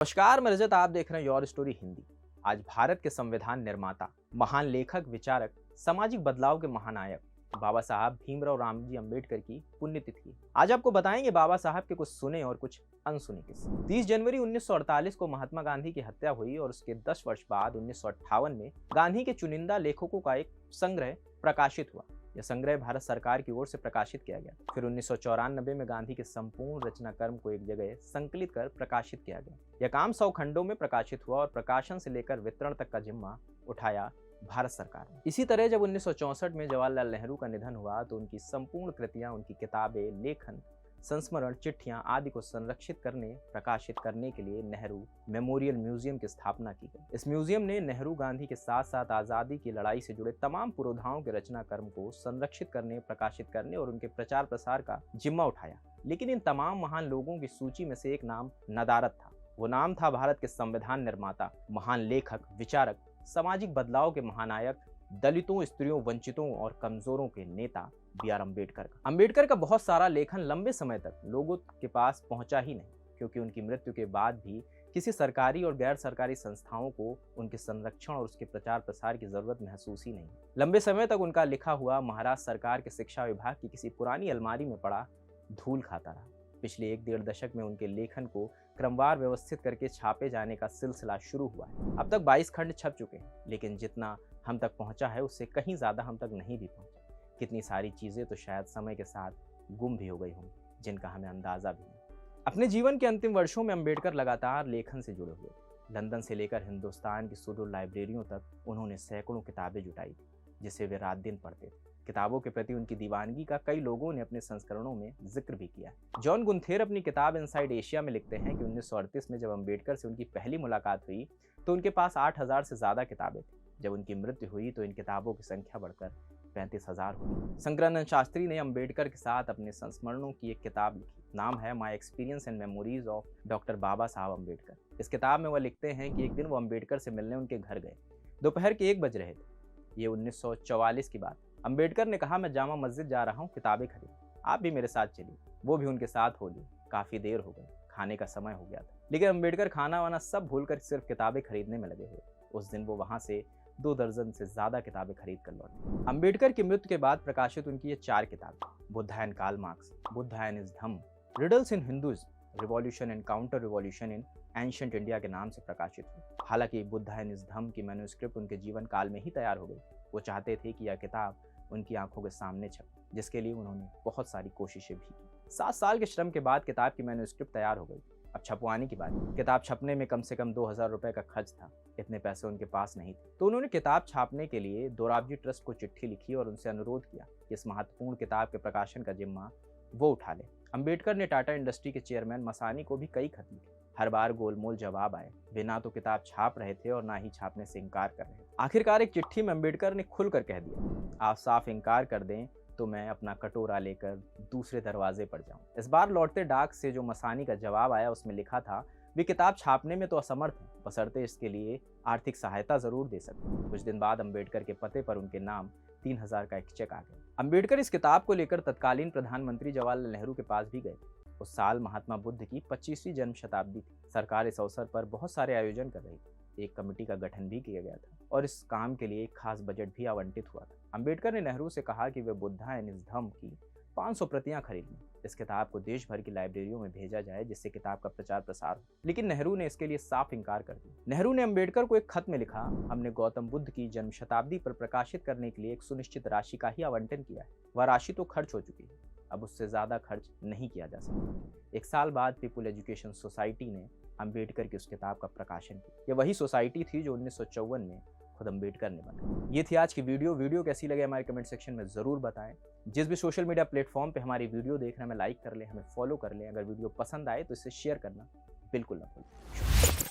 नमस्कार, मैं रजत। आप देख रहे हैं योर स्टोरी हिंदी। आज भारत के संविधान निर्माता, महान लेखक, विचारक, सामाजिक बदलाव के महानायक बाबा साहब भीमराव रामजी अंबेडकर की पुण्यतिथि। आज आपको बताएंगे बाबा साहब के कुछ सुने और कुछ अनसुने किस्से। 30 जनवरी 1948 को महात्मा गांधी की हत्या हुई और उसके 10 वर्ष बाद 1958 में गांधी के चुनिंदा लेखकों का एक संग्रह प्रकाशित हुआ। यह संग्रह भारत सरकार की ओर से प्रकाशित किया गया। फिर 1994 में गांधी के संपूर्ण रचना कर्म को एक जगह संकलित कर प्रकाशित किया गया। यह काम 100 खंडों में प्रकाशित हुआ और प्रकाशन से लेकर वितरण तक का जिम्मा उठाया भारत सरकार ने। इसी तरह जब 1964 में जवाहरलाल नेहरू का निधन हुआ तो उनकी संपूर्ण कृतियां, उनकी किताबें, लेखन, संस्मरण, चिट्ठियां आदि को संरक्षित करने, प्रकाशित करने के लिए नेहरू मेमोरियल म्यूजियम की स्थापना की गई। इस म्यूजियम ने नेहरू गांधी के साथ साथ आजादी की लड़ाई से जुड़े तमाम पुरोधाओं के रचना कर्म को संरक्षित करने, प्रकाशित करने और उनके प्रचार प्रसार का जिम्मा उठाया। लेकिन इन तमाम महान लोगों की सूची में से एक नाम नदारद था। वो नाम था भारत के संविधान निर्माता, महान लेखक, विचारक, सामाजिक बदलाव के महानायक, दलितों, स्त्रियों, वंचितों और कमजोरों के नेता बी.आर. अम्बेडकर का। अम्बेडकर का बहुत सारा लेखन लंबे समय तक लोगों के पास पहुंचा ही नहीं, क्योंकि उनकी मृत्यु के बाद भी किसी सरकारी और गैर सरकारी संस्थाओं को उनके संरक्षण और उसके प्रचार प्रसार की जरूरत महसूस ही नहीं। लंबे समय तक उनका लिखा हुआ महाराष्ट्र सरकार के शिक्षा विभाग की किसी पुरानी अलमारी में पड़ा धूल खाता रहा। पिछले 1-1.5 दशक में उनके लेखन को क्रमवार व्यवस्थित करके छापे जाने का सिलसिला शुरू हुआ है। अब तक 22 खंड छप चुके हैं, लेकिन जितना हम तक पहुंचा है उससे कहीं ज्यादा हम तक नहीं भी पहुंचा। कितनी सारी चीजें तो शायद समय के साथ गुम भी हो गई हों, जिनका हमें अंदाजा भी नहीं। अपने जीवन के अंतिम वर्षों में अम्बेडकर लगातार लेखन से जुड़े हुए। लंदन से लेकर हिंदुस्तान की सुदूर लाइब्रेरियों तक उन्होंने सैकड़ों किताबें जुटाई थी, जिसे वे रात दिन पढ़ते थे। किताबों के प्रति उनकी दीवानगी का कई लोगों ने अपने संस्करणों में जिक्र भी किया है। जॉन गुंथेर अपनी किताब इनसाइड एशिया में लिखते हैं कि 1938 में जब अम्बेडकर से उनकी पहली मुलाकात हुई तो उनके पास 8,000 से ज्यादा किताबें थी। जब उनकी मृत्यु हुई तो इन किताबों की संख्या बढ़कर 35,000 हुई। शंकरानंद शास्त्री ने अम्बेडकर के साथ अपने संस्मरणों की एक किताब लिखी। नाम है my experience and memories of doctor Baba Saheb Ambedkar. इस किताब में वह लिखते हैं कि एक दिन वो अम्बेडकर से मिलने उनके घर गए। दोपहर के 1 बज रहे थे। ये 1944 की बात। अम्बेडकर ने कहा, मैं जामा मस्जिद जा रहा हूँ किताबें खरीद, आप भी मेरे साथ चलिए। वो भी उनके साथ हो ली। काफी देर हो गई, खाने का समय हो गया था, लेकिन अम्बेडकर खाना वाना सब भूलकर सिर्फ किताबें खरीदने में लगे हुए। उस दिन वो वहां से 2 दर्जन से ज्यादा किताबें खरीद कर लौटे। अम्बेडकर की मृत्यु के बाद प्रकाशित उनकी ये 4 किताबें, Buddha and Karl Marx, Buddha and his Dhamma, riddles in Hinduism, revolution and counter revolution in ancient India के नाम से प्रकाशित हुई। हालांकि बुद्धा एंड हिज धम्म की मैन्युस्क्रिप्ट उनके जीवन काल में ही तैयार हो गई। वो चाहते थे कि यह किताब उनकी आंखों के सामने छपे, जिसके लिए उन्होंने बहुत सारी कोशिशें भी की। 7 साल के श्रम के बाद किताब की मैन्युस्क्रिप्ट तैयार हो गई। अब छपवाने की बात। किताब छपने में कम से कम 2,000 रुपए का खर्च था। इतने पैसे उनके पास नहीं थे, तो उन्होंने किताब छापने के लिए दोराबजी ट्रस्ट को चिट्ठी लिखी और उनसे अनुरोध किया कि इस महत्वपूर्ण किताब के प्रकाशन का जिम्मा वो उठा ले। अम्बेडकर ने टाटा इंडस्ट्री के चेयरमैन मसानी को भी कई खत लिखे। हर बार गोलमोल जवाब आए। वे ना तो किताब छाप रहे थे और ना ही छापने से इनकार कर रहे थे। आखिरकार एक चिट्ठी में अम्बेडकर ने खुलकर कह दिया, आप साफ इनकार कर दें तो मैं अपना कटोरा लेकर दूसरे दरवाजे पर जाऊं। इस बार लौटते डाक से जो मसानी का जवाब आया उसमें लिखा था, वे किताब छापने में तो असमर्थ हैं, बशर्ते इसके लिए आर्थिक सहायता जरूर दे सकते। कुछ दिन बाद अम्बेडकर के पते पर उनके नाम 3,000 का एक चेक आ गया। अम्बेडकर इस किताब को लेकर तत्कालीन प्रधानमंत्री जवाहरलाल नेहरू के पास भी गए। उस साल महात्मा बुद्ध की 25वीं जन्म शताब्दी थी। सरकार इस अवसर पर बहुत सारे आयोजन कर रही थी। एक कमेटी का गठन भी किया गया था और इस काम के लिए एक खास बजट भी आवंटित हुआ था। अम्बेडकर ने नेहरू से कहा कि वे बुद्धा एंड हिज धम्म की 500 प्रतियां खरीद लें। इस किताब को देश भर की लाइब्रेरियों में भेजा जाए, जिससे किताब का प्रचार प्रसार हो। लेकिन नेहरू ने इसके लिए साफ इनकार कर दिया। नेहरू ने अम्बेडकर को एक खत में लिखा, हमने गौतम बुद्ध की जन्म शताब्दी पर प्रकाशित करने के लिए एक सुनिश्चित राशि का ही आवंटन किया है। वह राशि तो खर्च हो चुकी है, अब उससे ज्यादा खर्च नहीं किया जा सकता। 1 साल बाद पीपुल एजुकेशन सोसाइटी ने अम्बेडकर की उस किताब का प्रकाशन किया। यह वही सोसाइटी थी जो 1954 में खुद अम्बेडकर ने बनाई। ये थी आज की वीडियो कैसी लगे हमारे कमेंट सेक्शन में जरूर बताएं। जिस भी सोशल मीडिया प्लेटफॉर्म पे हमारी वीडियो देख रहे हैं, हमें लाइक कर लें, हमें फॉलो कर लें। अगर वीडियो पसंद आए तो इसे शेयर करना बिल्कुल ना भूलें।